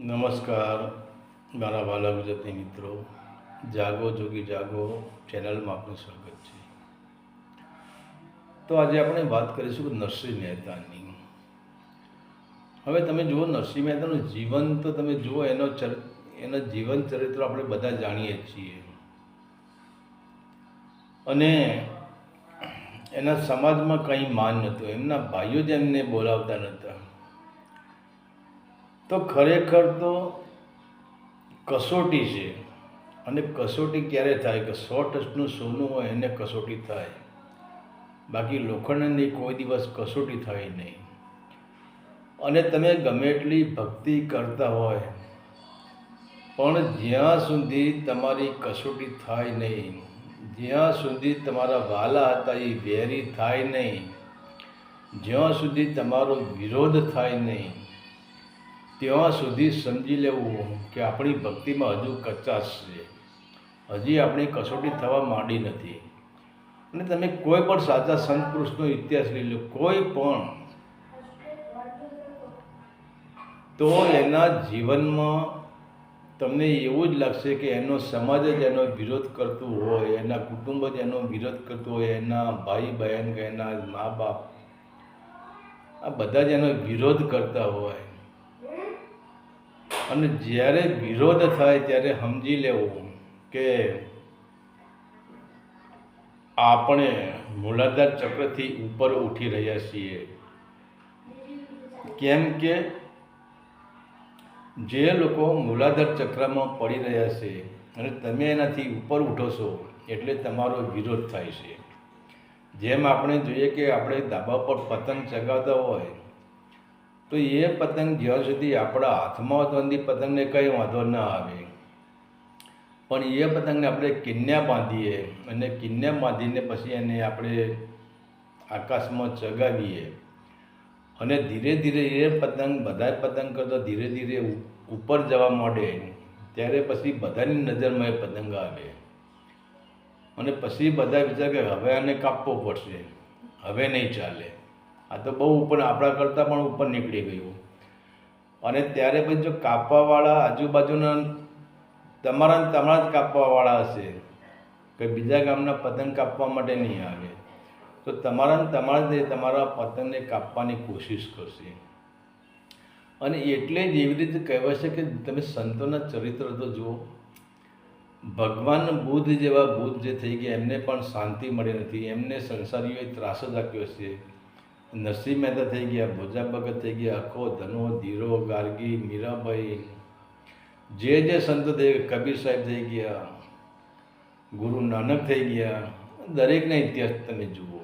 નમસ્કાર મારા વાલા ગુજરાતી મિત્રો, જાગો જોગી જાગો ચેનલમાં આપનું સ્વાગત છે. તો આજે આપણે વાત કરીશું કે નરસિંહ મહેતાની. હવે તમે જુઓ, નરસિંહ મહેતાનું જીવન તો તમે જુઓ, એનો જીવન ચરિત્ર આપણે બધા જાણીએ છીએ, અને એના સમાજમાં કંઈ માન નહોતું, એમના ભાઈઓ જ એમને બોલાવતા નહોતા. તો ખરેખર તો કસોટી છે, અને કસોટી ક્યારે થાય કે 100% સોનું હોય એને કસોટી થાય, બાકી લોખંડની કોઈ દિવસ કસોટી થાય નહીં. અને તમે ગમે એટલી ભક્તિ કરતા હોય પણ જ્યાં સુધી તમારી કસોટી થાય નહીં, જ્યાં સુધી તમારા વાલા હતા એ વેરી થાય નહીં, જ્યાં સુધી તમારો વિરોધ થાય નહીં, ત્યાં સુધી સમજી લેવું કે આપણી ભક્તિમાં હજુ કચાશ છે, હજી આપણી કસોટી થવા માંડી નથી. અને તમે કોઈ પણ સાચા સંત પુરુષનો ઇતિહાસ લઈ લો, કોઈ પણ, તો એના જીવનમાં તમને એવું જ લાગશે કે એનો સમાજ જ એનો વિરોધ કરતું હોય, એના કુટુંબ જ એનો વિરોધ કરતું હોય, એના ભાઈ બહેન કે એના મા બાપ આ બધા જ એનો વિરોધ કરતા હોય. અને જ્યારે વિરોધ થાય ત્યારે સમજી લેવું કે આપણે મૂલાધાર ચક્રથી ઉપર ઉઠી રહ્યા છીએ. કેમ કે જે લોકો મૂલાધાર ચક્રમાં પડી રહ્યા છે અને તમે એનાથી ઉપર ઉઠો છો એટલે તમારો વિરોધ થાય છે. જેમ આપણે જોઈએ કે આપણે ધાબા પર પતંગ ચગાવતા હોય તો એ પતંગ જ્યાં સુધી આપણા હાથમાં હોય પતંગને કંઈ વાંધો ના આવે, પણ એ પતંગને આપણે કિન્યા બાંધીએ અને કિન્યા બાંધીને પછી એને આપણે આકાશમાં ચગાવીએ અને ધીરે ધીરે એ પતંગ બધા પતંગ કરતાં ધીરે ધીરે ઉપર જવા માંડે, ત્યારે પછી બધાની નજરમાં એ પતંગ આવે અને પછી બધા વિચાર કે હવે આને કાપવો પડશે, હવે નહીં ચાલે, આ તો બહુ ઉપર, આપણા કરતાં પણ ઉપર નીકળી ગયું. અને ત્યારે પછી જો કાપવાવાળા આજુબાજુના તમારા જ કાપવાવાળા હશે કે બીજા ગામના પતંગ કાપવા માટે નહીં આવે, તો તમારા જ તમારા પતંગને કાપવાની કોશિશ કરશે. અને એટલે જ એવી રીતે કહેવાય છે કે તમે સંતોના ચરિત્ર તો જુઓ, ભગવાન બુદ્ધ જેવા બુદ્ધ જે થઈ ગયા એમને પણ શાંતિ મળી નથી, એમને સંસારીઓએ ત્રાસ જ આપ્યો છે. નરસિંહ મહેતા થઈ ગયા, ભોજા ભગત થઈ ગયા, અખો, ધનો, ધીરો, ગાર્ગી, મીરાબાઈ, જે સંતો થઈ ગયા, કબીર સાહેબ થઈ ગયા, ગુરુ નાનક થઈ ગયા, દરેકના ઇતિહાસ તમે જુઓ.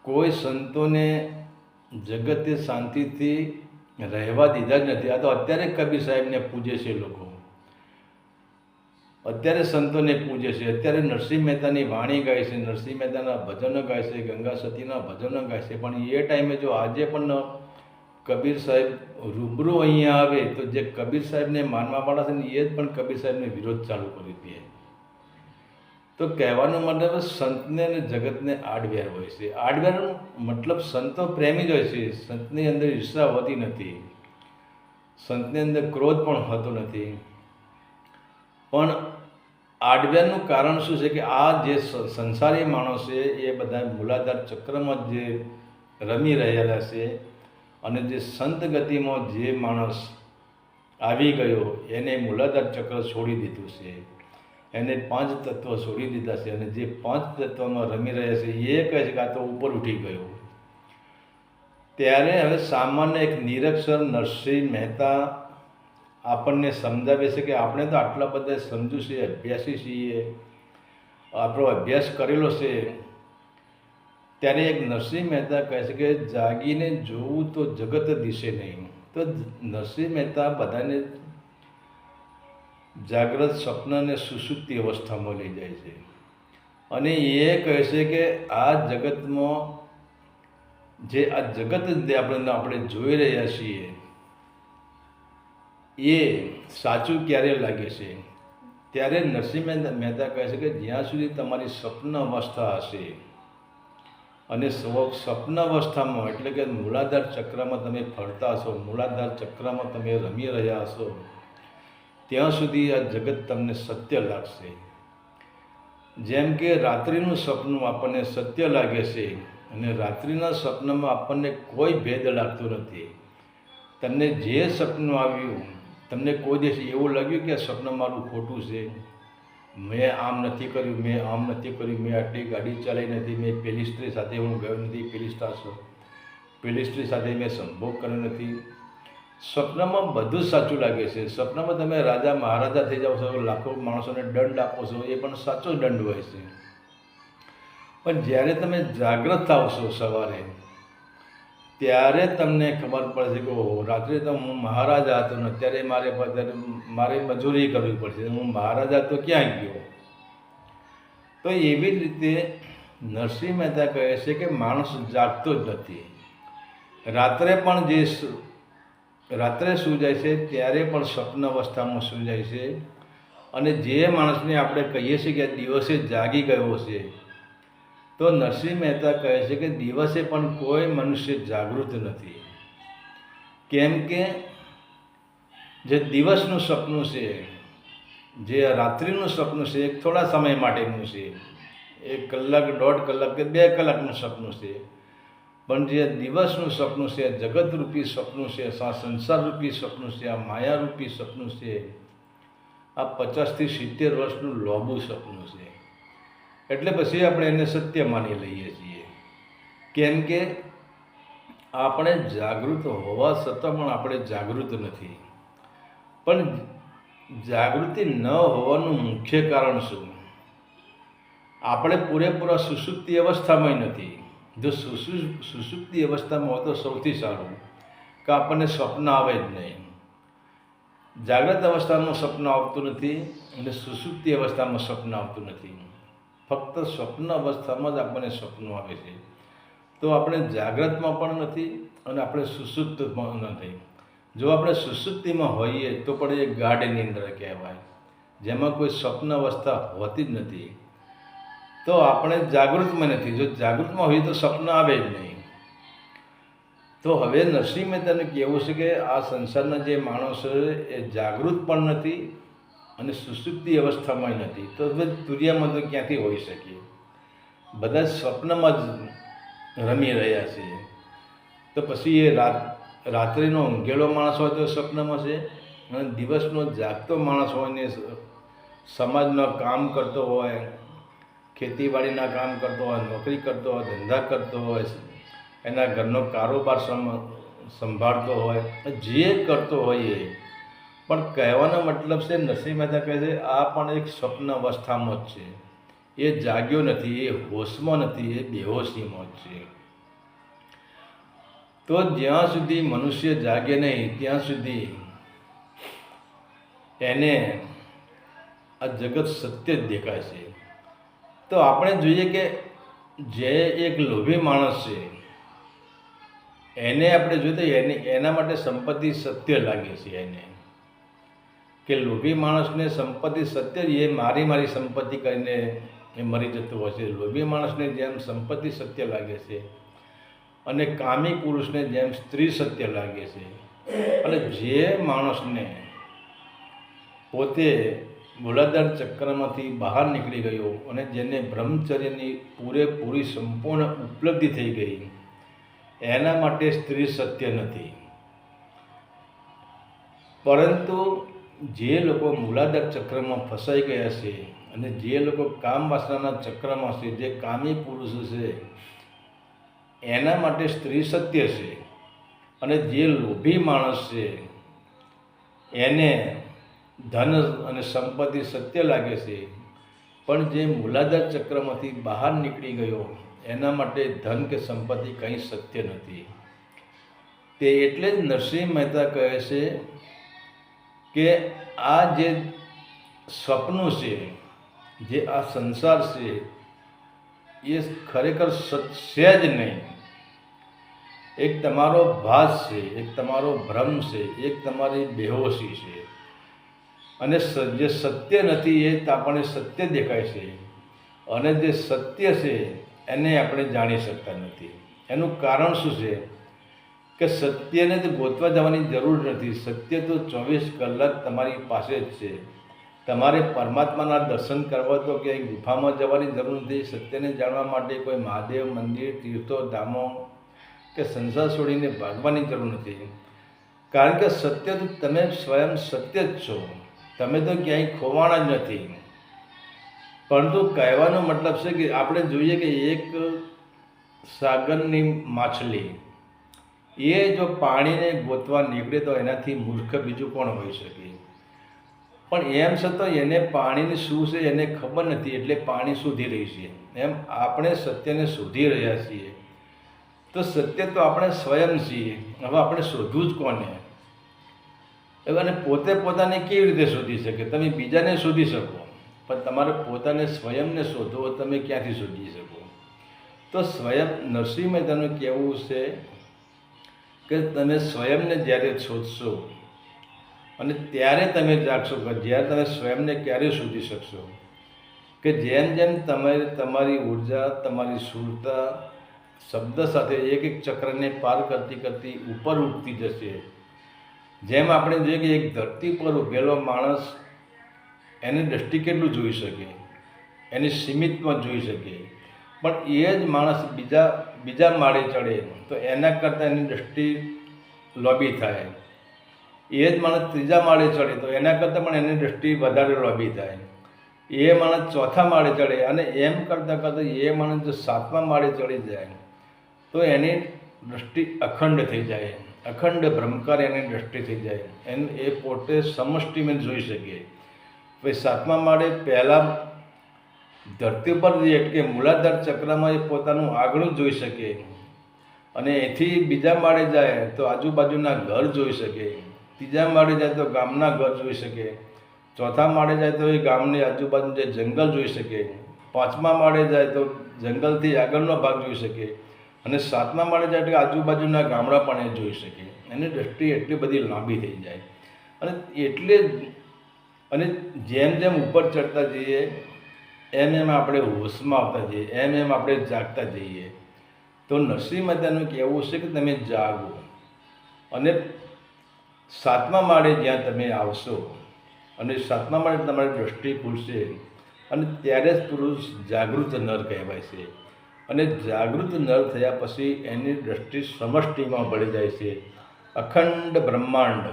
કોઈ સંતોને જગતે શાંતિથી રહેવા દીધા જ નથી. આ તો અત્યારે કબીર સાહેબને પૂજે છે લોકો, અત્યારે સંતોને પૂજે છે, અત્યારે નરસિંહ મહેતાની વાણી ગાય છે, નરસિંહ મહેતાના ભજનો ગાય છે, ગંગા સતીના ભજનો ગાય છે. પણ એ ટાઈમે જો આજે પણ કબીર સાહેબ રૂબરૂ અહીંયા આવે તો જે કબીર સાહેબને માનવાવાળા છે ને એ જ પણ કબીર સાહેબને વિરોધ ચાલુ કરી દે. તો કહેવાનો મતલબ સંતને અને જગતને આડવેર હોય છે. આડવેર મતલબ સંતો પ્રેમી જ હોય છે, સંતની અંદર ઈર્ષા હોતી નથી, સંતની અંદર ક્રોધ પણ હોતો નથી. પણ આડવેરનું કારણ શું છે કે આ જે સંસારી માણસ છે એ બધા મૂલાધાર ચક્રમાં જે રમી રહેલા છે, અને જે સંત ગતિમાં જે માણસ આવી ગયો એને મૂલાધાર ચક્ર છોડી દીધું છે, એને 5 તત્વ છોડી દીધા છે, અને જે 5 તત્વમાં રમી રહ્યા છે એ કહે છે કે આ તો ઉપર ઉઠી ગયો. ત્યારે હવે સામાન્ય એક નિરક્ષર નરસિંહ મહેતા આપણને સમજાવે છે કે આપણે તો આટલા બધા સમજુ છીએ, અભ્યાસી છીએ, આપણો અભ્યાસ કરેલો છે. ત્યારે એક નરસિંહ મહેતા કહે છે કે જાગીને જોવું તો જગત દિશે નહીં. તો નરસિંહ મહેતા બધાને જાગ્રત, સ્વપ્ન અને સુષુપ્તિ અવસ્થામાં લઈ જાય છે, અને એ કહે છે કે આ જગતમાં જે આ જગત આપણે જોઈ રહ્યા છીએ એ સાચું ક્યારે લાગે છે? ત્યારે નરસિંહ મહેતા કહે છે કે જ્યાં સુધી તમારી સ્વપ્ન અવસ્થા હશે અને સ્વપ્ન અવસ્થામાં એટલે કે મૂલાધાર ચક્રમાં તમે ફરતા હશો, મૂલાધાર ચક્રમાં તમે રમી રહ્યા હશો, ત્યાં સુધી આ જગત તમને સત્ય લાગશે. જેમ કે રાત્રિનું સપનું આપણને સત્ય લાગે છે અને રાત્રિના સપનામાં આપણને કોઈ ભેદ લાગતો નથી. તમને જે સપનું આવ્યું, તમને કોઈ દિવસ એવું લાગ્યું કે આ સપનું મારું ખોટું છે, મેં આમ નથી કર્યું, મેં આમ નથી કર્યું, મેં આટલી ગાડી ચલાવી નથી, મેં પેલી સ્ત્રી સાથે હું ગયો નથી, પેલી સ્ત્રી સાથે મેં સંભોગ કર્યો નથી. સ્વપ્નમાં બધું જ સાચું લાગે છે. સ્વપ્નમાં તમે રાજા મહારાજા થઈ જાઓ છો, લાખો માણસોને દંડ આપો છો, એ પણ સાચો દંડ હોય છે. પણ જ્યારે તમે જાગૃત થાવ છો સવારે, ત્યારે તમને ખબર પડશે કે ઓહો, રાત્રે તો હું મહારાજા હતો ને અત્યારે મારે મજૂરી કરવી પડશે, હું મહારાજા તો ક્યાં ગયો. તો એવી જ રીતે નરસિંહ મહેતા કહે છે કે માણસ જાગતો જ નથી. રાત્રે સૂઈ જાય છે ત્યારે પણ સ્વપ્ન અવસ્થામાં સૂઈ જાય છે. અને જે માણસને આપણે કહીએ છીએ કે દિવસે જાગી ગયો છે, તો નરસિંહ મહેતા કહે છે કે દિવસે પણ કોઈ મનુષ્ય જાગૃત નથી. કેમ કે જે દિવસનું સપનું છે, જે રાત્રિનું સપનું છે, એક થોડા સમય માટેનું છે, 1 કલાક, 1.5 કલાક કે 2 કલાકનું સપનું છે. પણ જે દિવસનું સપનું છે, જગતરૂપી સપનું છે, આ સંસારરૂપી સપનું છે, આ માયારૂપી સપનું છે, આ 50 થી 70 વર્ષનું લાંબુ સપનું છે. એટલે પછી આપણે એને સત્ય માની લઈએ છીએ. કેમ કે આપણે જાગૃત હોવા છતાં પણ આપણે જાગૃત નથી. પણ જાગૃતિ ન હોવાનું મુખ્ય કારણ શું? આપણે પૂરેપૂરા સુષુપ્તિ અવસ્થામાં નથી. જો સુષુપ્તિ અવસ્થામાં હોય તો સૌથી સારું, કે આપણને સ્વપ્ન આવે જ નહીં. જાગ્રત અવસ્થામાં સ્વપ્ન આવતું નથી અને સુષુપ્તિ અવસ્થામાં સ્વપ્ન આવતું નથી. ફક્ત સ્વપ્ન અવસ્થામાં જ આપણને સ્વપ્નો આવે છે. તો આપણે જાગ્રતમાં પણ નથી અને આપણે સુષુપ્તમાં નથી. જો આપણે સુષુપ્તિમાં હોઈએ તો પણ એ ગાઢ નિંદ્રા કહેવાય, જેમાં કોઈ સ્વપ્ન અવસ્થા હોતી જ નથી. તો આપણે જાગૃતમાં નથી. જો જાગૃતમાં હોઈએ તો સ્વપ્ન આવે જ નહીં. તો હવે નરસિંહ મહેતાનું કહેવું છે કે આ સંસારના જે માણસો એ જાગૃત પણ નથી અને સુષુપ્તિ અવસ્થામાં નથી. તો હવે તુર્યામાં તો ક્યાંથી હોઈ શકે? બધા સ્વપ્નમાં જ રમી રહ્યા છે. તો પછી એ રાત્રિનો ઊંઘેલો માણસ હોય તો સ્વપ્નમાં છે, અને દિવસનો જાગતો માણસ હોય ને સમાજમાં કામ કરતો હોય, ખેતીવાડીના કામ કરતો હોય, નોકરી કરતો હોય, ધંધા કરતો હોય, એના ઘરનો કારોબાર સંભાળતો હોય, જે કરતો હોય એ. પણ કહેવાનો મતલબ છે, નરસિંહ મહેતા કહે છે આ પણ એક સ્વપ્ન અવસ્થામાં જ છે. એ જાગ્યો નથી, એ હોશમાં નથી, એ બેહોશીમાં જ છે. તો જ્યાં સુધી મનુષ્ય જાગે નહીં ત્યાં સુધી એને આ જગત સત્ય જ દેખાય છે. તો આપણે જોઈએ કે જે એક લોભી માણસ છે એને આપણે જોઈએ તો એના માટે સંપત્તિ સત્ય લાગે છે. એને કે લોભી માણસને સંપત્તિ સત્ય એ મારી સંપત્તિ કરીને એ મરી જતો હોય છે. લોભી માણસને જેમ સંપત્તિ સત્ય લાગે છે અને કામી પુરુષને જેમ સ્ત્રી સત્ય લાગે છે. અને જે માણસને પોતે મૂલાધાર ચક્રમાંથી બહાર નીકળી ગયો અને જેને બ્રહ્મચર્યની પૂરેપૂરી સંપૂર્ણ ઉપલબ્ધિ થઈ ગઈ, એના માટે સ્ત્રી સત્ય નથી. પરંતુ જે લોકો મૂલાધાર ચક્રમાં ફસાઈ ગયા છે અને જે લોકો કામ વાસનાના ચક્રમાં છે, જે કામી પુરુષ છે, એના માટે સ્ત્રી સત્ય છે. અને જે લોભી માણસ છે એને ધન અને સંપત્તિ સત્ય લાગે છે. પણ જે મૂલાધાર ચક્રમાંથી બહાર નીકળી ગયો એના માટે ધન કે સંપત્તિ કંઈ સત્ય નથી. તે એટલે જ નરસિંહ મહેતા કહે છે કે આ જે સપનું છે, જે આ સંસાર છે, એ ખરેખર સત્ય જ નહીં. એક તમારો ભાસ છે, એક તમારો ભ્રમ છે, એક તમારી બેહોશી છે. અને જે સત્ય નથી એ આપણને સત્ય દેખાય છે, અને જે સત્ય છે એને આપણે જાણી શકતા નથી. એનું કારણ શું છે કે સત્યને તો ગોતવા જવાની જરૂર નથી. સત્ય તો 24 કલાક તમારી પાસે જ છે. તમારે પરમાત્માના દર્શન કરવા તો ક્યાંય ગુફામાં જવાની જરૂર નથી. સત્યને જાણવા માટે કોઈ મહાદેવ મંદિર, તીર્થો, ધામો કે સંસાર છોડીને ભાગવાની જરૂર નથી. કારણ કે સત્ય તો તમે સ્વયં સત્ય જ છો. તમે તો ક્યાંય ખોવાણા જ નથી. પરંતુ કહેવાનો મતલબ છે કે આપણે જોઈએ કે એક સાગરની માછલી એ જો પાણીને ગોતવા નીકળે તો એનાથી મૂર્ખ બીજું કોણ હોઈ શકે? પણ એમ છતાં એને પાણીની શું છે એને ખબર નથી, એટલે પાણી શોધી રહી છે. એમ આપણે સત્યને શોધી રહ્યા છીએ. તો સત્ય તો આપણે સ્વયં છીએ. હવે આપણે શોધવું જ કોને? અને પોતે પોતાને કેવી રીતે શોધી શકે? તમે બીજાને શોધી શકો, પણ તમારે પોતાને સ્વયંને શોધવો તમે ક્યાંથી શોધી શકો? તો સ્વયં નરસિંહ મહેતાનું કહેવું છે કે તમે સ્વયંને જ્યારે શોધશો અને ત્યારે તમે જાગશો. કે જ્યારે તમે સ્વયંને ક્યારે શોધી શકશો? કે જેમ જેમ તમે તમારી ઉર્જા, તમારી સુરતા શબ્દ સાથે એક એક ચક્રને પાર કરતી કરતી ઉપર ઉઠતી જશે. જેમ આપણે જોઈએ કે એક ધરતી પર ઉભેલો માણસ એની દૃષ્ટિ કેટલું જોઈ શકે, એની સીમિતમાં જોઈ શકે, પણ એ જ માણસ બીજા માળે ચડે તો એના કરતાં એની દૃષ્ટિ લોબી થાય. એ જ માણસ ત્રીજા માળે ચડે તો એના કરતાં પણ એની દૃષ્ટિ વધારે લોબી થાય. એ માણસ ચોથા માળે ચડે અને એમ કરતાં કરતાં એ માણસ જો 7મા માળે ચડી જાય તો એની દૃષ્ટિ અખંડ થઈ જાય. અખંડ બ્રહ્મકાર એની દૃષ્ટિ થઈ જાય. એ પોતે સમષ્ટિમાં જોઈ શકે. પછી 7મા માળે પહેલાં ધરતી ઉપર કે મૂલાધાર ચક્રમાં એ પોતાનું આગળ જોઈ શકે અને એથી બીજા માળે જાય તો આજુબાજુના ઘર જોઈ શકે. ત્રીજા માળે જાય તો ગામના ઘર જોઈ શકે. ચોથા માળે જાય તો એ ગામની આજુબાજુ જે જંગલ જોઈ શકે. 5મા માળે જાય તો જંગલથી આગળનો ભાગ જોઈ શકે અને 7મા માળે જાય તો આજુબાજુના ગામડા પણ એ જોઈ શકે. એની દૃષ્ટિ એટલી બધી લાંબી થઈ જાય. અને જેમ જેમ ઉપર ચડતા જઈએ એમ એમ આપણે હોશમાં આવતા જઈએ, એમ એમ આપણે જાગતા જઈએ. તો નરસિંહ મહેતાનું કહેવું છે કે તમે જાગો અને 7મા માળે જ્યાં તમે આવશો અને 7મા માળે તમારી દૃષ્ટિ ખુલશે અને ત્યારે જ પુરુષ જાગૃત નર કહેવાય છે. અને જાગૃત નર થયા પછી એની દૃષ્ટિ સમષ્ટિમાં ભળી જાય છે. અખંડ બ્રહ્માંડ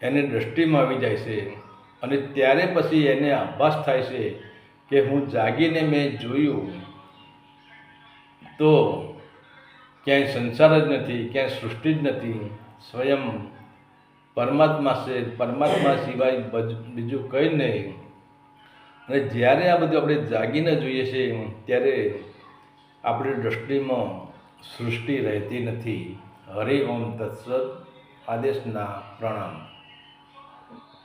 એની દૃષ્ટિમાં આવી જાય છે અને ત્યારે પછી એને આભાસ થાય છે કે હું જાગીને મેં જોયું તો ક્યાંય સંસાર જ નથી, ક્યાંય સૃષ્ટિ જ નથી, સ્વયં પરમાત્મા છે. પરમાત્મા સિવાય બીજું કંઈ નહીં. અને જ્યારે આ બધું આપણે જાગીને જોઈએ છીએ ત્યારે આપણી દૃષ્ટિમાં સૃષ્ટિ રહેતી નથી. હરિ ઓમ તત્સત. આદેશના પ્રણામ.